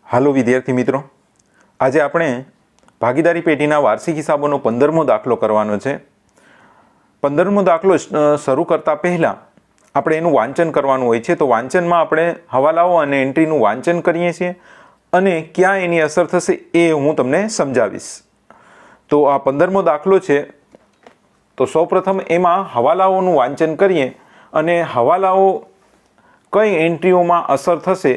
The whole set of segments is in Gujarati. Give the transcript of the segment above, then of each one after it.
હાલો વિદ્યાર્થી મિત્રો, આજે આપણે ભાગીદારી પેઢીના વાર્ષિક હિસાબોનો 15મો દાખલો કરવાનો છે. 15મો દાખલો શરૂ કરતા પહેલાં આપણે એનું વાંચન કરવાનું હોય છે. તો વાંચનમાં આપણે હવાલાઓ અને એન્ટ્રીનું વાંચન કરીએ છીએ અને ક્યાં એની અસર થશે એ હું તમને સમજાવીશ. તો આ 15મો દાખલો છે. તો સૌપ્રથમ એમાં હવાલાઓનું વાંચન કરીએ અને હવાલાઓ કઈ એન્ટ્રીઓમાં અસર થશે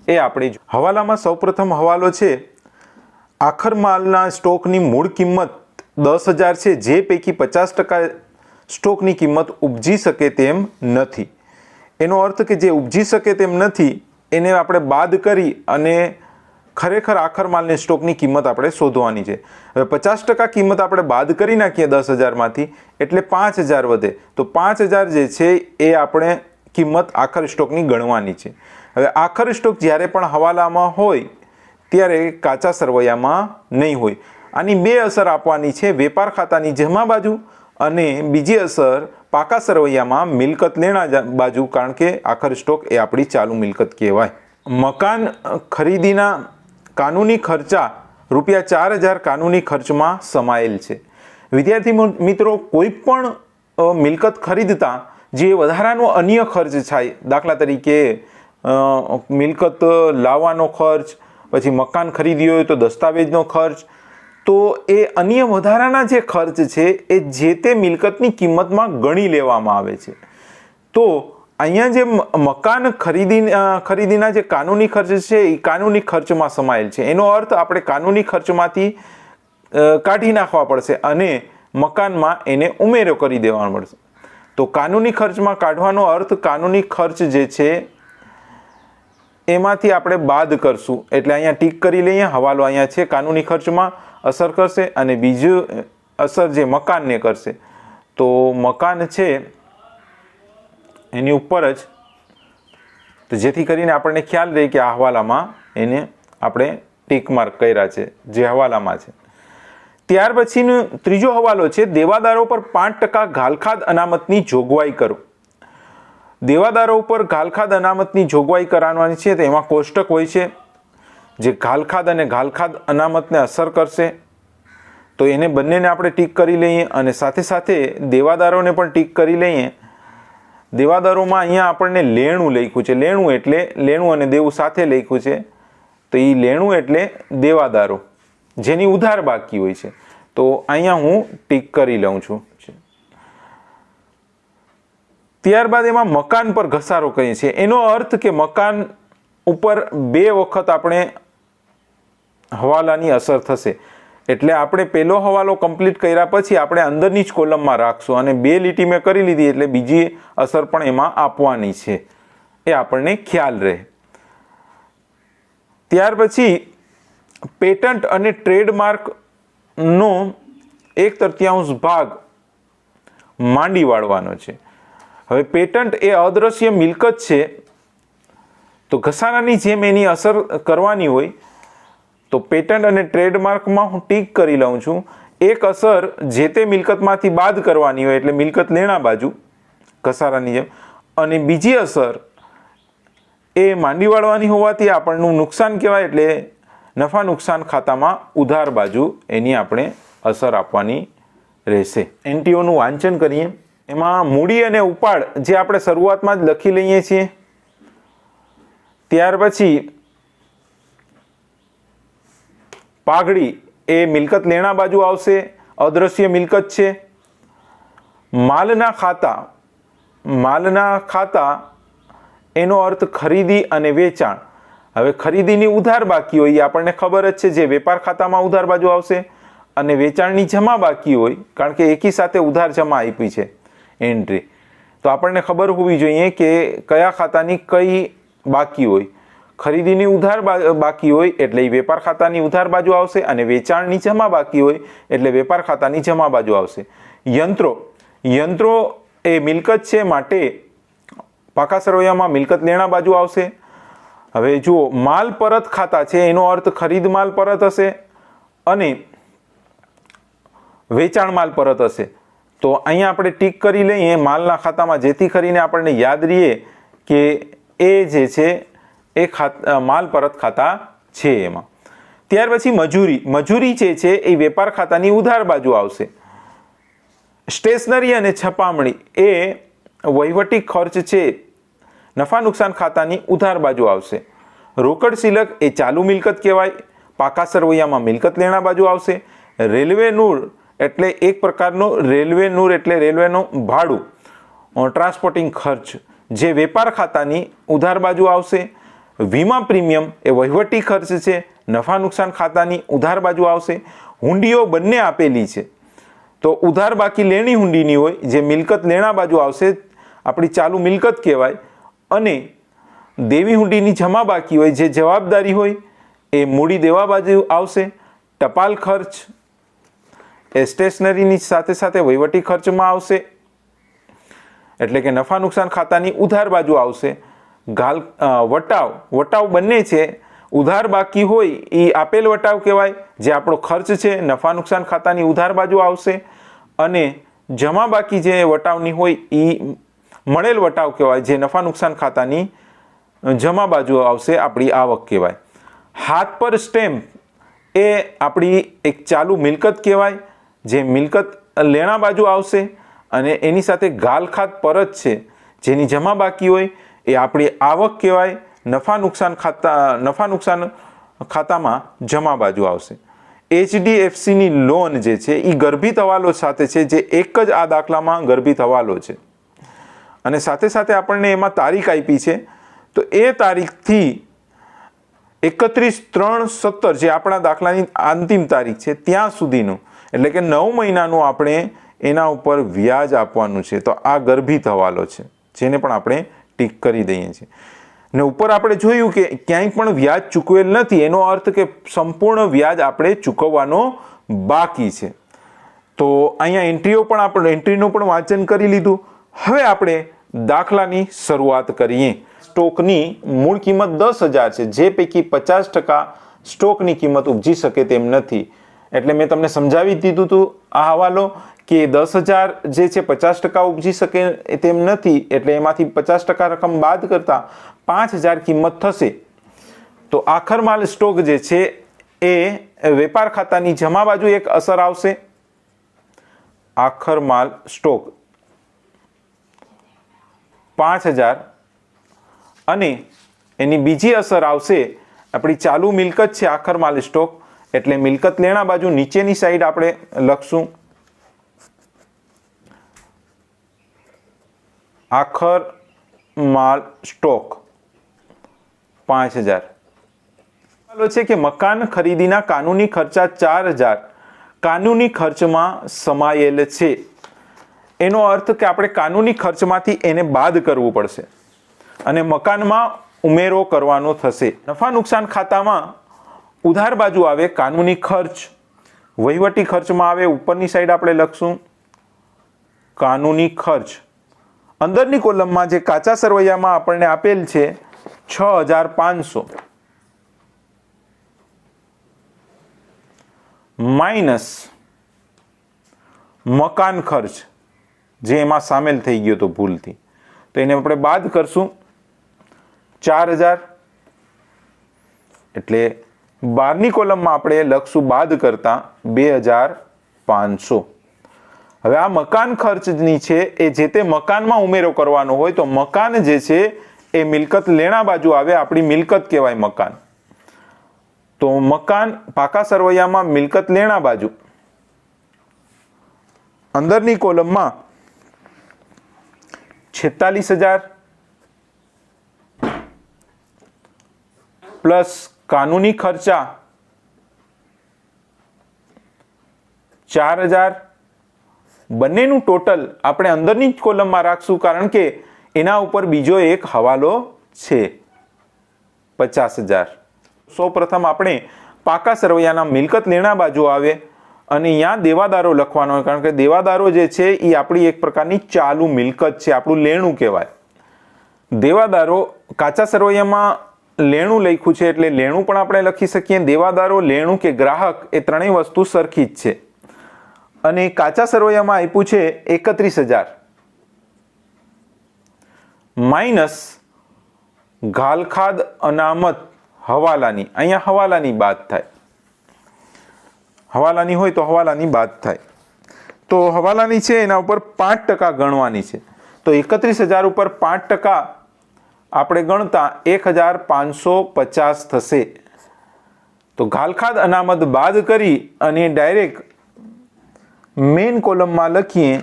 એ આપણે હવાલામાં સૌપ્રથમ હવાલો છે, આખર માલના સ્ટોકની મૂળ કિંમત 10,000 છે, જે પૈકી 50% સ્ટોકની કિંમત ઉપજી શકે તેમ નથી. એનો અર્થ કે જે ઉપજી શકે તેમ નથી એને આપણે બાદ કરી અને ખરેખર આખર માલની સ્ટોકની કિંમત આપણે શોધવાની છે. હવે 50% કિંમત આપણે બાદ કરી નાખીએ 10,000માંથી એટલે 5,000 વધે. તો 5,000 જે છે એ આપણે કિંમત આખર સ્ટોકની ગણવાની છે. હવે આખર સ્ટોક જ્યારે પણ હવાલામાં હોય ત્યારે કાચા સરવૈયામાં નહીં હોય. આની બે અસર આપવાની છે, વેપાર ખાતાની જમા બાજુ અને બીજી અસર પાકા સરવૈયામાં મિલકત લેણા બાજુ, કારણ કે આખર સ્ટોક એ આપણી ચાલુ મિલકત કહેવાય. મકાન ખરીદીના કાનૂની ખર્ચા ₹4,000 કાનૂની ખર્ચમાં સમાયેલ છે. વિદ્યાર્થી મિત્રો, કોઈ પણ મિલકત ખરીદતા જે વધારાનો અન્ય ખર્ચ થાય, દાખલા તરીકે મિલકત લાવવાનો ખર્ચ, પછી મકાન ખરીદ્યું હોય તો દસ્તાવેજનો ખર્ચ, તો એ અન્ય વધારાના જે ખર્ચ છે એ જે તે મિલકતની કિંમતમાં ગણી લેવામાં આવે છે. તો અહીંયા જે મકાન ખરીદીના જે કાનૂની ખર્ચ છે એ કાનૂની ખર્ચમાં સમાયેલ છે. એનો અર્થ આપણે કાનૂની ખર્ચમાંથી કાઢી નાખવા પડશે અને મકાનમાં એને ઉમેરો કરી દેવાનો પડશે. તો કાનૂની ખર્ચમાં કાઢવાનો અર્થ કાનૂની ખર્ચ જે છે એમાંથી આપણે બાદ કરશું. એટલે અહીંયા ટીક કરી લઈએ. હવાલો અહીંયા છે, કાનૂની ખર્ચમાં અસર કરશે અને બીજું અસર જે મકાનને કરશે. તો મકાન છે એની ઉપર જ, તો જેથી કરીને આપણને ખ્યાલ રહે કે આ હવાલામાં એને આપણે ટીક માર્ક કર્યા છે જે હવાલામાં છે. ત્યાર પછીનો ત્રીજો હવાલો છે, દેવાદારો પર 5% ઘાલખાદ અનામતની જોગવાઈ કરો. દેવાદારો ઉપર ઘાલખાદ અનામતની જોગવાઈ કરવાની છે. તો એમાં કોષ્ટક હોય છે જે ઘાલખાદ અને ઘાલખાદ અનામતને અસર કરશે. તો એને બંનેને આપણે ટીક કરી લઈએ અને સાથે સાથે દેવાદારોને પણ ટીક કરી લઈએ. દેવાદારોમાં અહીંયા આપણને લેણું લખ્યું છે. લેણું એટલે લેણું અને દેવું સાથે લખ્યું છે. તો એ લેણું એટલે દેવાદારો જેની ઉધાર બાકી હોય છે. તો અહીંયા હું ટીક કરી લઉં છું. ત્યારબાદ એમાં મકાન પર ઘસારો કહીએ છીએ. એનો અર્થ કે મકાન ઉપર 2 વખત આપણે હવાલાની અસર થશે. એટલે આપણે પહેલો હવાલો કમ્પ્લીટ કર્યા પછી આપણે અંદરની જ કોલમમાં રાખશું અને 2 લીટી મેં કરી લીધી એટલે બીજી અસર પણ એમાં આપવાની છે, એ આપણને ખ્યાલ રહે. ત્યાર પછી પેટન્ટ અને ટ્રેડમાર્કનો 1/3 ભાગ માંડી વાળવાનો છે. હવે પેટન્ટ એ અદ્રશ્ય મિલકત છે, તો ઘસારાની જેમ એની અસર કરવાની હોય. તો પેટન્ટ અને ટ્રેડમાર્કમાં હું ટીક કરી લઉં છું. એક અસર જે તે મિલકતમાંથી બાદ કરવાની હોય એટલે મિલકત લેણા બાજુ ઘસારાની જેમ, અને બીજી અસર એ માંડી વાળવાની હોવાથી આપણનું નુકસાન કહેવાય. એટલે નફા નુકસાન ખાતામાં ઉધાર બાજુ એની આપણે અસર આપવાની રહેશે. એન્ટ્રીઓનું વાંચન કરીએ. એમાં મૂડી અને ઉપાડ જે આપણે શરૂઆતમાં જ લખી લઈએ છીએ. ત્યાર પછી પાઘડી એ મિલકત લેણા બાજુ આવશે, અદ્રશ્ય મિલકત છે. માલના ખાતા એનો અર્થ ખરીદી અને વેચાણ. હવે ખરીદીની ઉધાર બાકી હોય એ આપણને ખબર જ છે, જે વેપાર ખાતામાં ઉધાર બાજુ આવશે, અને વેચાણની જમા બાકી હોય કારણ કે એકી સાથે ઉધાર જમા આપી છે એન્ટ્રી. તો આપણને ખબર હોવી જોઈએ કે કયા ખાતાની કઈ બાકી હોય. ખરીદીની ઉધાર બાકી હોય એટલે એ વેપાર ખાતાની ઉધાર બાજુ આવશે અને વેચાણની જમા બાકી હોય એટલે વેપાર ખાતાની જમા બાજુ આવશે. યંત્રો એ મિલકત છે માટે પાકા સરવૈયામાં મિલકત લેણા બાજુ આવશે. હવે જુઓ, માલ પરત ખાતા છે એનો અર્થ ખરીદ માલ પરત હશે અને વેચાણ માલ પરત હશે. તો અહીંયા આપણે ટીક કરી લઈએ માલના ખાતામાં, જેથી કરીને આપણને યાદ રહીએ કે એ જે છે એ માલ પરત ખાતા છે એમાં. ત્યાર પછી મજૂરી જે છે એ વેપાર ખાતાની ઉધાર બાજુ આવશે. સ્ટેશનરી અને છપામણી એ વહીવટી ખર્ચ છે, નફા નુકસાન ખાતાની ઉધાર બાજુ આવશે. રોકડ સિલક એ ચાલુ મિલકત કહેવાય, પાકા સરવૈયામાં મિલકત લેણા બાજુ આવશે. રેલવે નૂર એટલે એક પ્રકારનું રેલવેનું ભાડું, ટ્રાન્સપોર્ટિંગ ખર્ચ જે વેપાર ખાતાની ઉધાર બાજુ આવશે. વીમા પ્રીમિયમ એ વહીવટી ખર્ચ છે, નફા નુકસાન ખાતાની ઉધાર બાજુ આવશે. હુંડીઓ બંને આપેલી છે તો ઉધાર બાકી લેણી હુંડીની હોય, જે મિલકત લેણા બાજુ આવશે, આપણી ચાલુ મિલકત કહેવાય. અને દેવી હુંડીની જમા બાકી હોય, જે જવાબદારી હોય, એ મૂડી દેવા બાજુ આવશે. ટપાલ ખર્ચ એ સ્ટેશનરીની સાથે સાથે વહીવટી ખર્ચમાં આવશે, એટલે કે નફા નુકસાન ખાતાની ઉધાર બાજુ આવશે. વટાવ બંને છે, ઉધાર બાકી હોય એ આપેલ વટાવ કહેવાય, જે આપણો ખર્ચ છે, નફા નુકસાન ખાતાની ઉધાર બાજુ આવશે. અને જમા બાકી જે વટાવની હોય એ મળેલ વટાવ કહેવાય, જે નફા નુકસાન ખાતાની જમા બાજુ આવશે, આપણી આવક કહેવાય. હાથ પર સ્ટેમ્પ એ આપણી એક ચાલુ મિલકત કહેવાય, જે મિલકત લેણા બાજુ આવશે. અને એની સાથે ગાલખાત પરત છે, જેની જમા બાકી હોય, એ આપણી આવક કહેવાય, નફા નુકસાન ખાતામાં જમા બાજુ આવશે. HDFCની લોન જે છે એ ગર્ભિત હવાલો સાથે છે, જે એક જ આ દાખલામાં ગર્ભિત હવાલો છે. અને સાથે સાથે આપણને એમાં તારીખ આપી છે, તો એ તારીખથી 31/3/17 જે આપણા દાખલાની અંતિમ તારીખ છે ત્યાં સુધીનું, એટલે કે 9 મહિનાનું આપણે એના ઉપર વ્યાજ આપવાનું છે. તો આ ગર્ભિત હવાલો છે, જેને પણ આપણે ટીક કરી દઈએ છીએ. ને ઉપર આપણે જોયું કે ક્યાંય પણ વ્યાજ ચૂકવેલ નથી, એનો અર્થ કે સંપૂર્ણ વ્યાજ આપણે ચૂકવવાનો બાકી છે. તો અહીંયા એન્ટ્રીનું પણ વાંચન કરી લીધું. હવે આપણે દાખલાની શરૂઆત કરીએ. સ્ટોકની મૂળ કિંમત 10,000 છે, જે પૈકી 50% સ્ટોકની કિંમત ઉપજી શકે તેમ નથી. એટલે મેં તમને સમજાવી દીધું હતું આ હવાલો કે 10,000 જે છે 50% ઉપજી શકે તેમ નથી, એટલે એમાંથી 50% રકમ બાદ કરતા 5,000 કિંમત થશે. તો આખર માલ સ્ટોક જે છે એ વેપાર ખાતાની જમા બાજુ એક અસર આવશે. આખર માલ સ્ટોક 5,000 અને એની બીજી અસર આવશે આપણી ચાલુ મિલકત છે આખર માલ સ્ટોક, એટલે મિલકત લેણા બાજુ નીચેની સાઈડ આપણે લખશું આખર માલ સ્ટોક 5,000. છે કે મકાન ખરીદીના કાનૂની ખર્ચા 4,000 કાનૂની ખર્ચમાં સમાયેલ છે. એનો અર્થ કે આપણે કાનૂની ખર્ચમાંથી એને બાદ કરવું પડશે અને મકાનમાં ઉમેરો કરવાનો થશે. નફા નુકસાન ખાતામાં ઉધાર બાજુ આવે કાનૂની ખર્ચ, વહીવટી ખર્ચમાં આવે ઉપરની સાઈડ આપણે લખશું કાનૂની ખર્ચ. અંદરની કોલમમાં જે કાચા સરવૈયામાં આપણને આપેલ છે 6,500 માઇનસ મકાન ખર્ચ જે એમાં સામેલ થઈ ગયો તો ભૂલથી, તો એને આપણે બાદ કરશું 4,000. એટલે 12ની કોલમમાં આપણે લખશું બાદ કરતા 2,500. હવે આ મકાન ખર્ચની છે એ જે તે મકાનમાં ઉમેરો કરવાનો હોય, તો મકાન જે છે એ મિલકત લેણા બાજુ આવે, આપણી મિલકત કહેવાય મકાન. તો મકાન પાકા સરવૈયામાં મિલકત લેણા બાજુ, અંદરની કોલમમાં 46,000 પ્લસ કાનૂની ખર્ચા 4,000. બંનેનું ટોટલ આપણે અંદરની જ કોલમમાં રાખશું, કારણ કે એના ઉપર બીજો એક હવાલો છે 50,000. સૌપ્રથમ આપણે પાકા સરવૈયાના મિલકત લેણા બાજુ આવે અને અહીંયા દેવાદારો લખવાનો હોય, કારણ કે દેવાદારો જે છે એ આપણી એક પ્રકારની ચાલુ મિલકત છે, આપણું લેણું કહેવાય. દેવાદારો કાચા સરવૈયામાં લેણું લખ્યું છે એટલે લેણું પણ આપણે લખી શકીએ. દેવાદારો, લેણું કે ગ્રાહક એ ત્રણેય વસ્તુ સરખી જ છે. અને કાચા સરવૈયામાં આપ્યું છે 31,000 માઇનસ ઘાલખાદ અનામત હવાલાની, અહીંયા હવાલાની બાદ થાય, હવાલાની હોય તો હવાલાની બાદ થાય. તો હવાલાની છે એના ઉપર 5% ગણવાની છે. તો 31,000 ઉપર 5% આપણે ગણતા 1,550 થશે. તો ઘાલખાદ અનામત બાદ કરી અને ડાયરેક્ટ મેઇન કોલમમાં લખીએ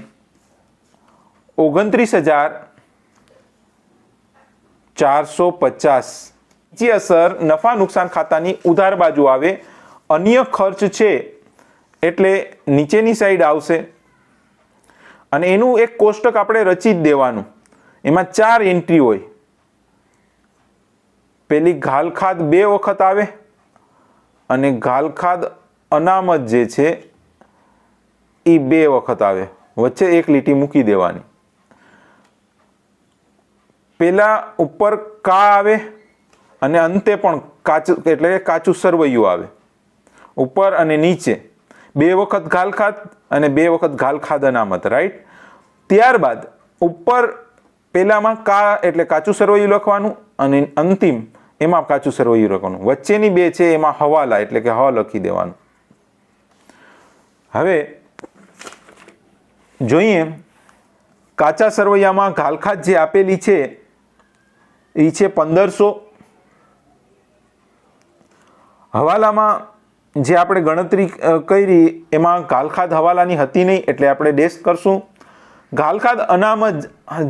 29,450. બીજી અસર નફા નુકસાન ખાતાની ઉધાર બાજુ આવે. અન્ય ખર્ચ છે એટલે નીચેની સાઈડ આવશે અને એનું એક કોષ્ટક આપણે રચી જ દેવાનું. એમાં 4 એન્ટ્રી હોય. પેલી ઘાલખાદ 2 વખત આવે અને ઘાલખાદ અનામત જે છે એ 2 વખત આવે. વચ્ચે એક લીટી મૂકી દેવાની. પેલા ઉપર કા આવે અને અંતે પણ કાચું એટલે કે કાચું સરવૈયું આવે. ઉપર અને નીચે 2 વખત ઘાલખાદ અને 2 વખત ઘાલખાદ અનામત, રાઈટ. ત્યારબાદ ઉપર પેલામાં કા એટલે કાચું સરવૈયું લખવાનું અને અંતિમ એમાં કાચું સરવૈયું લખવાનું. વચ્ચેની 2 છે એમાં હવાલા એટલે કે હ લખી દેવાનું. હવે જોઈએ કાચા સરવૈયામાં ઘાલખાદ જે આપેલી છે એ છે 1500. હવાલામાં જે આપણે ગણતરી કરી એમાં ઘાલખાદ હવાલાની હતી નહીં એટલે આપણે ડેશ કરશું. ઘાલખાદ અનામત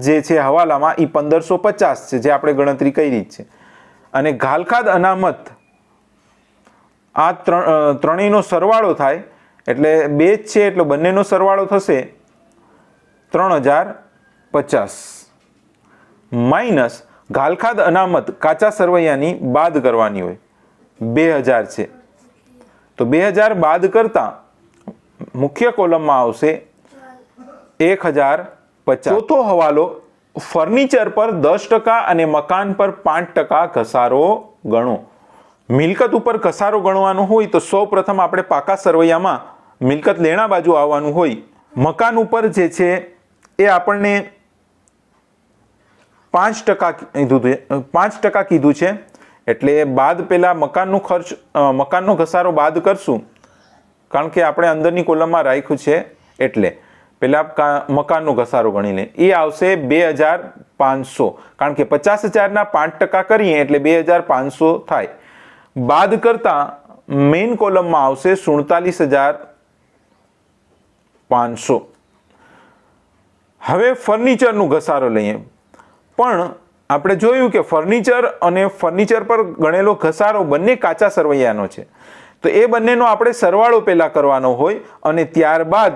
જે છે હવાલામાં એ 1550 છે જે આપણે ગણતરી કરી છે. અને ઘાલખાદ અનામત આ ત્રણેયનો સરવાળો થાય એટલે 2 જ છે એટલે બંનેનો સરવાળો થશે 3050 માઇનસ ઘાલખાદ અનામત કાચા સરવૈયાની બાદ કરવાની હોય 2000 છે. તો 2000 બાદ કરતા મુખ્ય કોલમમાં આવશે 1050. ચોથો હવાલો ફર્નિચર પર 10% અને મકાન પર 5% ઘસારો ગણો. મિલકત ઉપર ઘસારો ગણવાનો હોય તો સૌ પ્રથમ આપણે પાકા સરવૈયામાં મિલકત લેણા બાજુ આવવાનું હોય. મકાન ઉપર જે છે એ આપણને 5% કીધું છે એટલે બાદ પેલા મકાનનું ખર્ચ મકાનનો ઘસારો બાદ કરશું કારણ કે આપણે અંદરની કોલમમાં રાખ્યું છે એટલે પેલા મકાનનો ઘસારો ગણી લે. એ આવશે 2500 કારણ કે 50,000ના 5% કરીએ એટલે 2500 થાય. બાદ કરતા મેઇન કોલમમાં આવશે 47,500. હવે ફર્નિચરનું ઘસારો લઈએ. પણ આપણે જોયું કે ફર્નિચર અને ફર્નિચર પર ગણેલો ઘસારો બંને કાચા સરવૈયાનો છે. તો એ બંનેનો આપણે સરવાળો પહેલા કરવાનો હોય અને ત્યારબાદ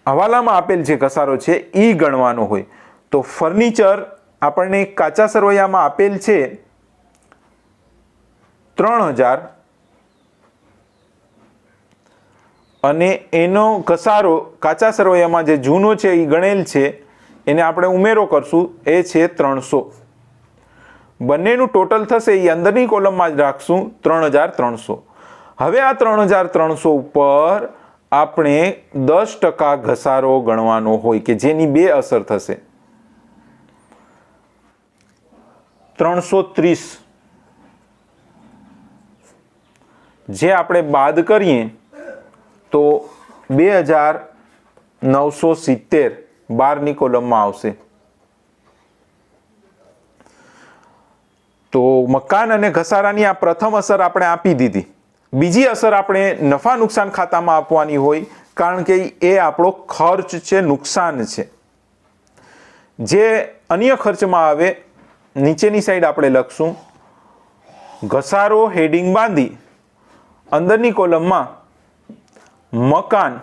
હવાલામાં આપેલ જે ઘસારો છે એ ગણવાનો હોય. તો ફર્નિચર આપણને કાચા સરવૈયામાં આપેલ છે 3000 અને એનો ઘસારો કાચા સરવૈયામાં જે જૂનો છે એ ગણેલ છે એને આપણે ઉમેરો કરશું એ છે 300. બંનેનું ટોટલ થશે એ અંદરની કોલમમાં જ રાખશું 3300. હવે આ 3300 ઉપર આપણે 10% ઘસારો ગણવાનો હોય કે જેની 2 અસર થશે 330 જે આપણે બાદ કરીએ તો 2970 12ની કોલમમાં આવશે. તો મકાન અને ઘસારાની આ પ્રથમ અસર આપણે આપી દીધી. બીજી અસર આપણે નફા નુકસાન ખાતામાં આપવાની હોય કારણ કે એ આપણો ખર્ચ છે, નુકસાન છે. જે અન્ય ખર્ચમાં આવે નીચેની સાઈડ આપણે લખશું ઘસારો હેડિંગ બાંધી અંદરની કોલમમાં મકાન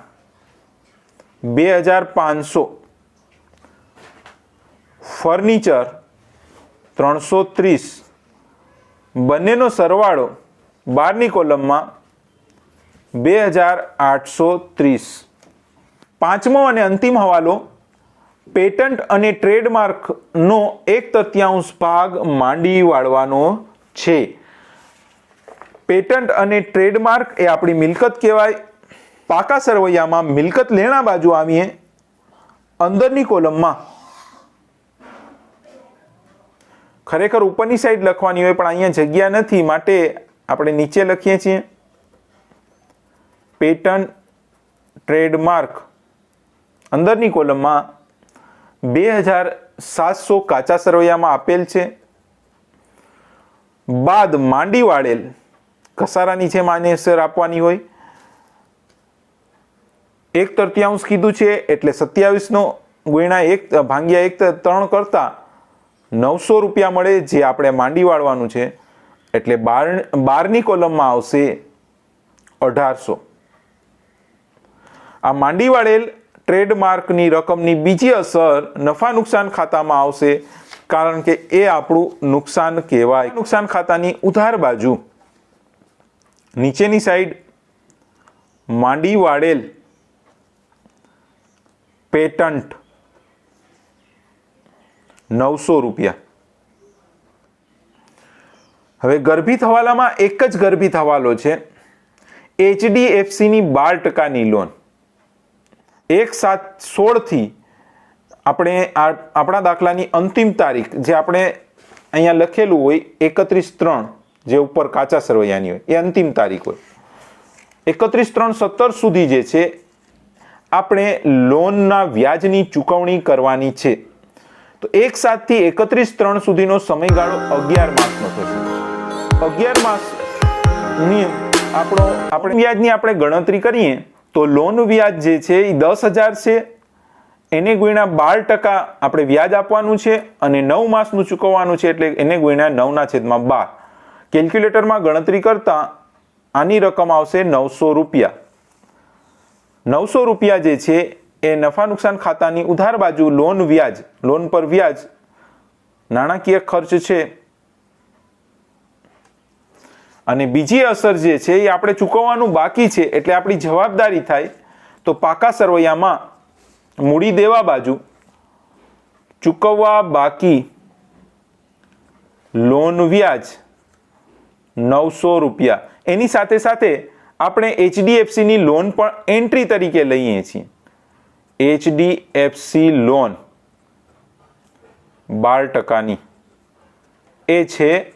2500, ફર્નિચર 330, બંનેનો સરવાળો 12ની કોલમમાં 2830. પાંચમો અને અંતિમ હવાલો પેટન્ટ અને ટ્રેડમાર્કનો 1/3 ભાગ માંડી વાળવાનો છે. પેટન્ટ અને ટ્રેડમાર્ક એ આપણી મિલકત કહેવાય. પાકા સરવૈયામાં મિલકત લેણા બાજુ આવીએ અંદરની કોલમમાં ખરેખર ઉપરની સાઈડ લખવાની હોય પણ અહીંયા જગ્યા નથી, માટે આપણે નીચે લખીએ છીએ પેટન્ટ ટ્રેડમાર્ક અંદરની કોલમમાં 2700 કાચા સરવૈયામાં આપેલ છે. બાદ માંડી વાળેલ ઘસારાની જેમ આને અસર આપવાની હોય, 1/3 કીધું છે એટલે 27 ગુણ્યા 1 ભાગ્યા 1/3 કરતા 900 રૂપિયા મળે, જે આપણે માંડી વાળવાનું છે એટલે 12ની કોલમમાં આવશે 1800. આ માંડી વાળેલ ટ્રેડમાર્કની રકમની બીજી અસર નફા નુકસાન ખાતામાં આવશે, કારણ કે એ આપણું નુકસાન કહેવાય. નુકસાન ખાતાની ઉધાર બાજુ નીચેની સાઈડ માંડી વાળેલ પેટન્ટ 900 રૂપિયા. હવે ગર્ભિત હવાલામાં એક જ ગર્ભિત હવાલો છે, HDFCની 12% લોન. 1/7/16 આપણે આપણા દાખલાની અંતિમ તારીખ જે આપણે અહીંયા લખેલું હોય 31/3 જે ઉપર કાચા સરવૈયાની હોય એ અંતિમ તારીખ હોય. 31/3/17 સુધી જે છે આપણે લોનના વ્યાજની ચૂકવણી કરવાની છે. તો 1/7 થી 31/3 સુધીનો સમયગાળો 11 માસનો થશે. 11 માસની આપણે વ્યાજની આપણે ગણતરી કરીએ તો લોન વ્યાજ જે છે એ 10,000 છે, એને ગુણ્યા 12% આપણે વ્યાજ આપવાનું છે અને 9 માસનું ચૂકવવાનું છે એટલે એને ગુણ્યા 9/12. કેલ્ક્યુલેટરમાં ગણતરી કરતા આની રકમ આવશે 900 રૂપિયા. 900 રૂપિયા જે છે એ નફા નુકસાન ખાતાની ઉધાર બાજુ લોન વ્યાજ, લોન પર વ્યાજ નાણાકીય ખર્ચ છે. અને બીજી અસર જે છે એ આપણે ચૂકવવાનું બાકી છે એટલે આપણી જવાબદારી થાય. તો પાકા સરવૈયામાં મૂડી દેવા બાજુ ચૂકવવા બાકી લોન વ્યાજ 900 રૂપિયા. એની સાથે સાથે આપણે HDFCની લોન પણ એન્ટ્રી તરીકે લઈએ છીએ. HDFC લોન 12%ની એ છે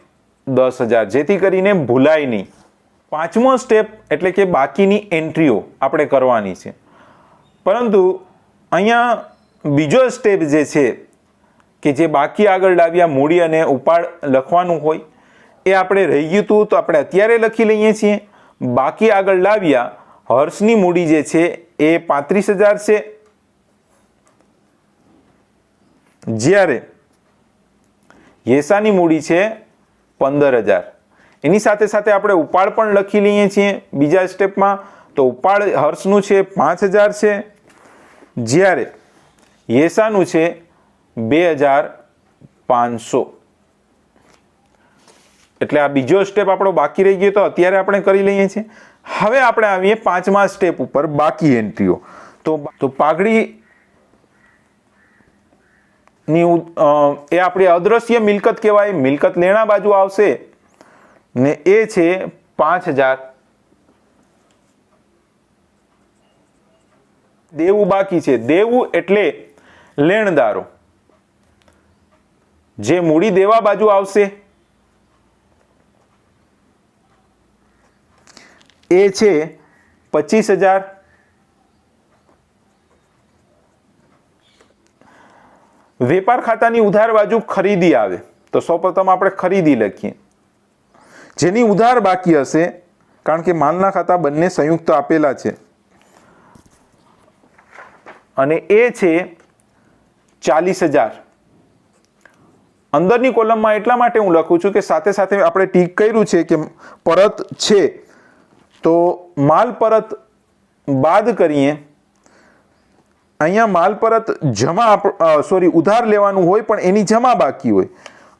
10,000, જેથી કરીને ભૂલાય નહીં. 5મો સ્ટેપ એટલે કે બાકીની એન્ટ્રીઓ આપણે કરવાની છે, પરંતુ અહીંયા બીજો સ્ટેપ જે છે કે જે બાકી આગળ લાવ્યા મૂડી અને ઉપાડ લખવાનું હોય એ આપણે રહી ગયું હતું તો આપણે અત્યારે લખી લઈએ છીએ. બાકી આગળ લાવ્યા હર્ષની મૂડી જે છે એ 35,000 છે, જ્યારે યેસાની મૂડી છે 15,000. એની સાથે સાથે આપણે ઉપાડ પણ લખી લઈએ છીએ બીજા સ્ટેપમાં. તો ઉપાડ હર્ષનું છે 5,000 છે, જ્યારે યેસાનું છે 2,500. એટલે આ બીજો સ્ટેપ આપણો બાકી રહી ગયો તો અત્યારે આપણે કરી લઈએ છીએ. હવે આપણે આવીએ 5મા સ્ટેપ ઉપર, બાકી એન્ટ્રીઓ. તો પાઘડી એ આપણી અદ્રશ્ય મિલકત કહેવાય. મિલકત લેણા બાજુ આવશે ને એ છે 5,000. દેવું બાકી છે. દેવું એટલે લેણદારો. જે મૂડી દેવા બાજુ આવશે એ છે 25,000. વેપાર ખાતાની ઉધાર બાજુ ખરીદી આવે તો સૌપ્રથમ આપણે ખરીદી લખીએ, જેની ઉધાર બાકી હશે કારણ કે માલના ખાતા બંને સંયુક્ત આપેલા છે અને એ છે 40,000. અંદરની કોલમમાં એટલા માટે હું લખું છું કે સાથે સાથે આપણે ટીક કર્યું છે કે પરત છે, તો માલ પરત બાદ કરીએ. અહીંયા માલ પરત ઉધાર લેવાનું હોય પણ એની જમા બાકી હોય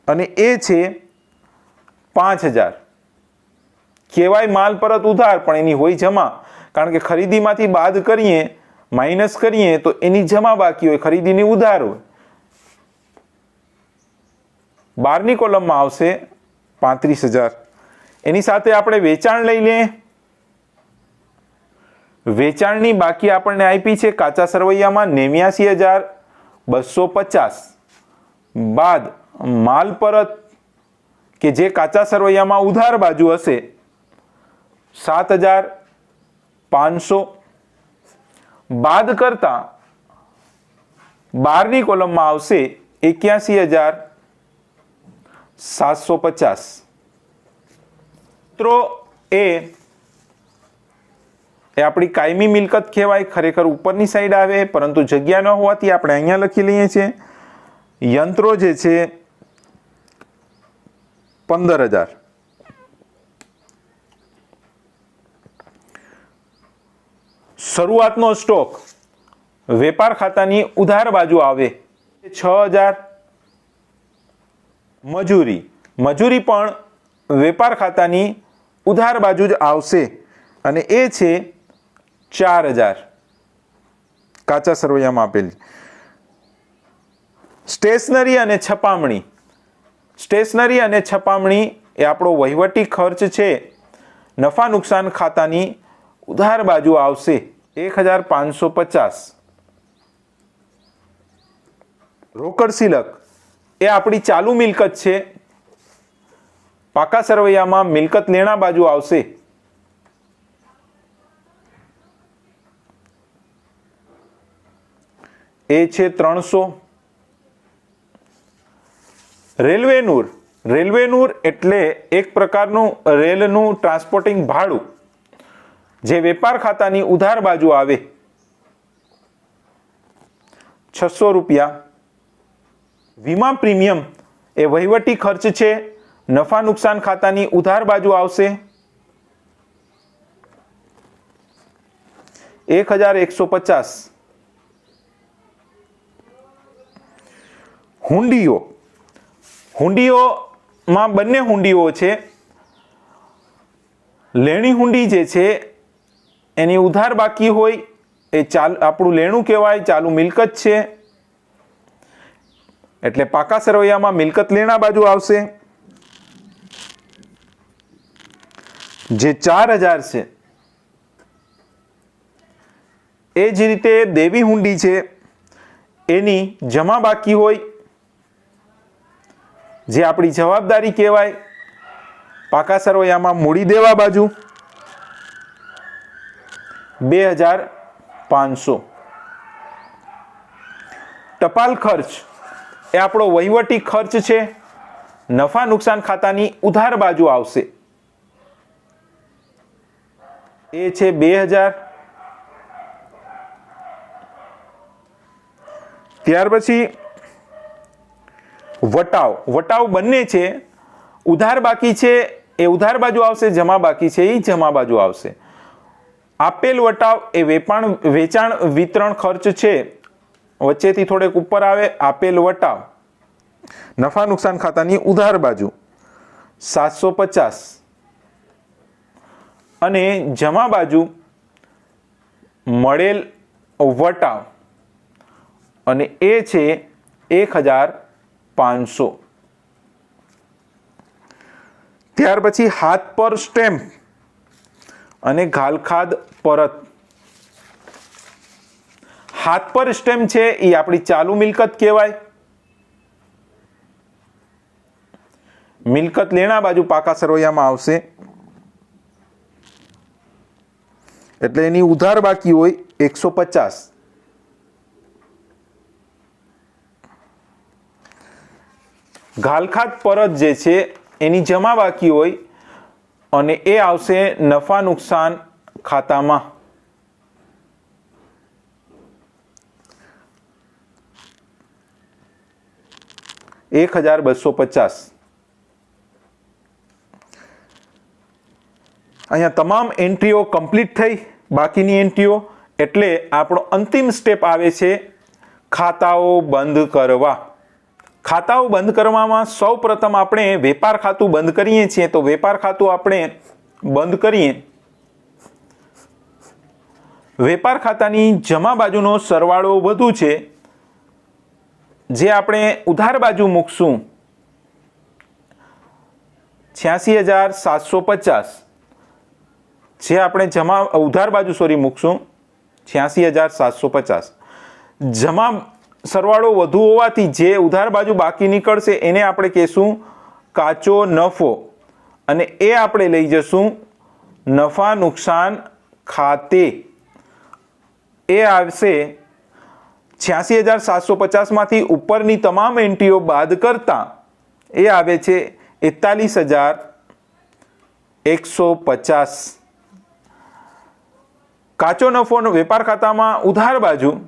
અને એ છે 5,000. કહેવાય માલ પરત ઉધાર પણ એની હોય જમા, કારણ કે ખરીદીમાંથી બાદ કરીએ, માઇનસ કરીએ તો એની જમા બાકી હોય, ખરીદીની ઉધાર હોય. 12ની કોલમમાં આવશે 35,000. એની સાથે આપણે વેચાણ લઈ લઈએ. વેચાણની બાકી આપણને આપી છે કાચા સરવૈયામાં 89,250. બાદ માલ પરત કે જે કાચા સરવૈયામાં ઉધાર બાજુ હશે 7,500 બાદ કરતા 12ની કોલમમાં આવશે 81,750. મિત્રો એ આપણી કાયમી મિલકત કહેવાય, ખરેખર ઉપરની સાઈડ આવે, પરંતુ જગ્યા ન હોવાથી આપણે અહીંયા લખી લઈએ છીએ. યંત્રો જે છે 15,000. શરૂઆતનો સ્ટોક વેપાર ખાતાની ઉધાર બાજુ આવે 6,000. મજૂરી પણ વેપાર ખાતાની ઉધાર બાજુ જ આવશે અને એ છે 4,000 કાચા સરવૈયામાં આપેલી. સ્ટેશનરી અને છપામણી એ આપણો વહીવટી ખર્ચ છે. નફા નુકસાન ખાતાની ઉધાર બાજુ આવશે 1,550. રોકડ સિલક એ આપણી ચાલુ મિલકત છે. પાકા સરવૈયામાં મિલકત લેણા બાજુ આવશે. એ છે 300. રેલવે નૂર એટલે એક પ્રકારનું રેલનું ટ્રાન્સપોર્ટિંગ ભાડું જે વેપાર ખાતાની ઉધાર બાજુ આવે 600 રૂપિયા. વીમા પ્રીમિયમ એ વહીવટી ખર્ચ છે. નફા નુકસાન ખાતાની ઉધાર બાજુ આવશે 1,150. હુંડીઓમાં બંને હુંડીઓ છે. લેણી હુંડી જે છે એની ઉધાર બાકી હોય એ આપણું લેણું કહેવાય, ચાલુ મિલકત છે. એટલે પાકા સરવૈયામાં મિલકત લેણા બાજુ આવશે જે 4,000 છે. એ જ રીતે દેવી હુંડી છે, એની જમા બાકી હોય જે આપણી જવાબદારી કહેવાય. પાકા સરવૈયામાં મૂડી દેવા બાજુ 2,500. ટપાલ ખર્ચ એ આપણો વહીવટી ખર્ચ છે. નફા નુકસાન ખાતાની ઉધાર બાજુ આવશે. એ છે 2,000. ત્યાર પછી વટાવ બંને છે. ઉધાર બાકી છે એ ઉધાર બાજુ આવશે, જમા બાકી છે એ જમા બાજુ આવશે. આપેલ વટાવ એ વેચાણ વિતરણ ખર્ચ છે. વચ્ચેથી થોડેક ઉપર આવે. આપેલ વટાવ નફા નુકસાન ખાતાની ઉધાર બાજુ 750 અને જમા બાજુ મળેલ વટાવ અને એ છે 1,500. ત્યાર પછી હાથ પર સ્ટેમ્પ અને ઘાલખાદ પરત. હાથ પર સ્ટેમ્પ છે એ આપણી ચાલુ મિલકત કહેવાય. મિલકત લેણા બાજુ પાકા સરવૈયામાં આવશે એટલે એની ઉધાર બાકી હોય 150. ઘાલખાદ પરત જે છે એની જમા બાકી હોય અને એ આવશે નફા નુકસાન ખાતામાં. $1,250. અહીંયા તમામ એન્ટ્રીઓ કમ્પ્લીટ થઈ. બાકીની એન્ટ્રીઓ એટલે આપણો અંતિમ સ્ટેપ આવે છે ખાતાઓ બંધ કરવા. ખાતાઓ બંધ કરવામાં સૌ પ્રથમ આપણે વેપાર ખાતું બંધ કરીએ છીએ. તો વેપાર ખાતું આપણે બંધ કરીએ. વેપાર ખાતાની જમા બાજુનો સરવાળો વધુ છે જે આપણે ઉધાર બાજુ મૂકશું 86,750. જે આપણે ઉધાર બાજુ મૂકશું 86,750. જમા સરવાળો વધુ હોવાથી જે ઉધાર બાજુ બાકી નીકળશે એને આપણે કહેશું કાચો નફો અને એ આપણે લઈ જશું નફા નુકસાન ખાતે. એ આવશે 86,750 માંથી ઉપરની તમામ એન્ટ્રીઓ બાદ કરતા એ આવે છે 41,150. કાચો નફો વેપાર ખાતામાં ઉધાર બાજુ,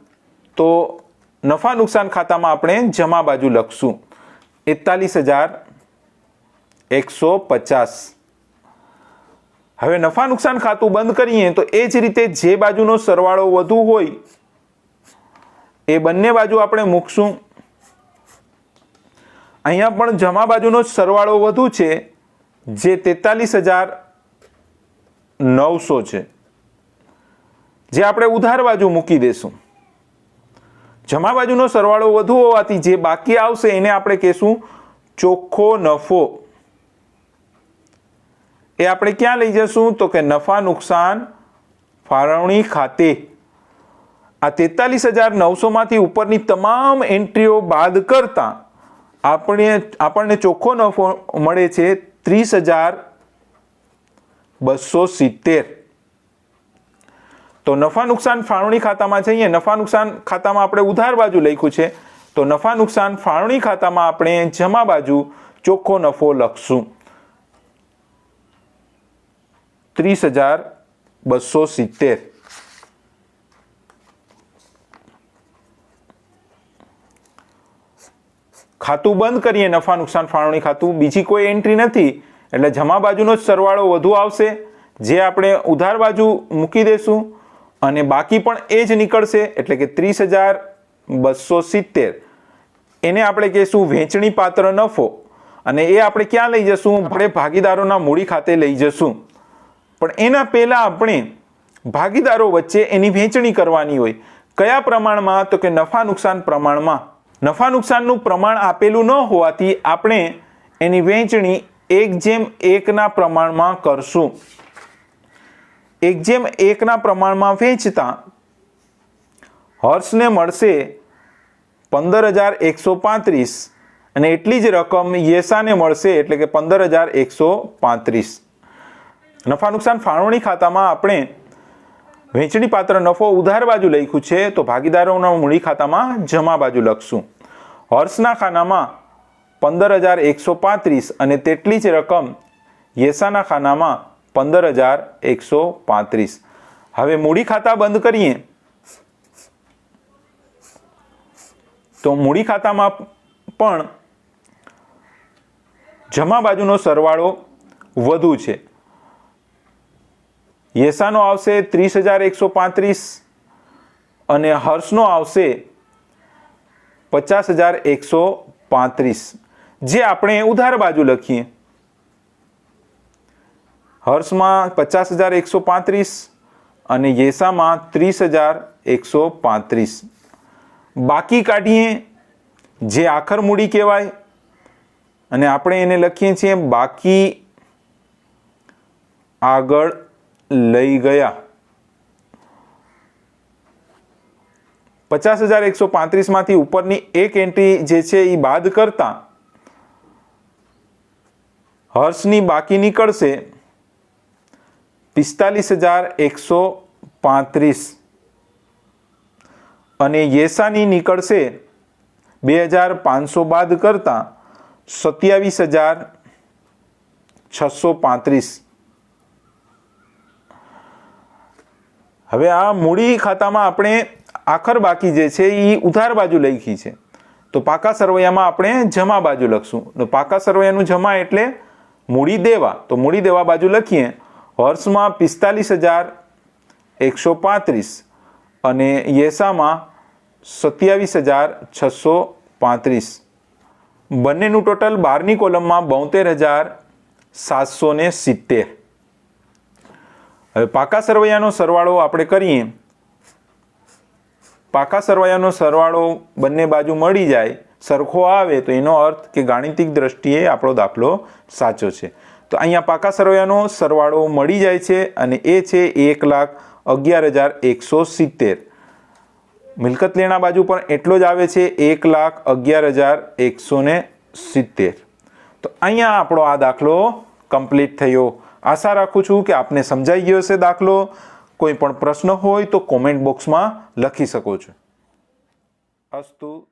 તો નફા નુકસાન ખાતામાં આપણે જમા બાજુ લખશું 41,150. હવે નફા નુકસાન ખાતું બંધ કરીએ તો એ જ રીતે જે બાજુનો સરવાળો વધુ હોય એ બંને બાજુ આપણે મૂકશું. અહીંયા પણ જમા બાજુનો સરવાળો વધુ છે જે 43,900 છે, જે આપણે ઉધાર બાજુ મૂકી દેશું. જમા બાજુનો સરવાળો વધુ હોવાથી જે બાકી આવશે એને આપણે કહેશું ચોખ્ખો નફો. એ આપણે ક્યાં લઈ જશું? તો કે નફા નુકસાન ફાળવણી ખાતે. આ 43,900 માંથી ઉપરની તમામ એન્ટ્રીઓ બાદ કરતા આપણને ચોખ્ખો નફો મળે છે 30,270. તો નફા નુકસાન ફાળવણી ખાતામાં જઈએ. નફા નુકસાન ખાતામાં આપણે ઉધાર બાજુ લખ્યું છે, તો નફા નુકસાન ફાળવણી ખાતામાં આપણે જમા બાજુ ચોખ્ખો નફો લખશું 30,270. ખાતું બંધ કરીએ નફા નુકસાન ફાળવણી ખાતું, બીજી કોઈ એન્ટ્રી નથી એટલે જમા બાજુનો જ સરવાળો વધુ આવશે, જે આપણે ઉધાર બાજુ મૂકી દેશું અને બાકી પણ એ જ નીકળશે એટલે કે 30,270. એને આપણે કહીશું વહેંચણી પાત્ર નફો અને એ આપણે ક્યાં લઈ જશું? આપણે ભાગીદારોના મૂડી ખાતે લઈ જશું. પણ એના પહેલા આપણે ભાગીદારો વચ્ચે એની વહેંચણી કરવાની હોય. કયા પ્રમાણમાં? તો કે નફા નુકસાન પ્રમાણમાં. નફા નુકસાનનું પ્રમાણ આપેલું ન હોવાથી આપણે એની વહેંચણી 1:1 પ્રમાણમાં કરશું. 1:1 પ્રમાણમાં વહેંચતા હર્ષને મળશે 15,135 અને એટલી જ રકમ યેસાને મળશે એટલે કે 15,135. નફા નુકસાન ફાળવણી ખાતામાં આપણે વહેંચણી પાત્ર નફો ઉધાર બાજુ લખ્યું છે, તો ભાગીદારોના મૂડી ખાતામાં જમા બાજુ લખશું. હર્ષના ખાનામાં 15,135 અને તેટલી જ રકમ યેસાના ખાનામાં 15,135. હવે મૂડી ખાતા બંધ કરીએ તો મૂડી ખાતામાં પણ જમા બાજુનો સરવાળો વધુ છે. યેસાનો આવશે 30,135 અને હર્ષનો આવશે 50,135, જે આપણે ઉધાર બાજુ લખીએ. હર્ષમાં 50,135 અને યેસામાં 30,135. બાકી કાઢીએ જે આખર મૂડી કહેવાય અને આપણે એને લખીએ છીએ બાકી આગળ લઈ ગયા. 50,135 માંથી ઉપરની એક એન્ટ્રી જે છે એ બાદ કરતા હર્ષની બાકી નીકળશે 45,135 અને યેસાની નીકળશે 2,500 બાદ કરતા 27,635. હવે આ મૂડી ખાતામાં આપણે આખર બાકી જે છે એ ઉધાર બાજુ લખી છે, તો પાકા સરવૈયામાં આપણે જમા બાજુ લખશું. તો પાકા સરવૈયાનું જમા એટલે મૂડી દેવા, તો મૂડી દેવા બાજુ લખીએ. હર્ષમાં 45,135 અને યેસામાં 27,635. બંનેનું ટોટલ 12ની કોલમમાં 72,770. હવે પાકા સરવૈયાનો સરવાળો આપણે કરીએ. પાકા સરવૈયાનો સરવાળો બંને બાજુ મળી જાય, સરખો આવે તો એનો અર્થ કે ગાણિતિક દ્રષ્ટિએ આપણો દાખલો સાચો છે. તો અહીંયા પાકા સરવૈયાનો સરવાળો મળી જાય છે અને એ છે 1,11,170. મિલકત લેણા બાજુ પણ એટલો જ આવે છે 1,11,170. તો અહીંયા આપણો આ દાખલો કમ્પ્લીટ થયો. આશા રાખું છું કે આપને સમજાઈ ગયો હશે દાખલો. કોઈ પણ પ્રશ્ન હોય તો કોમેન્ટ બોક્સમાં લખી શકો છો. અસ્તુ.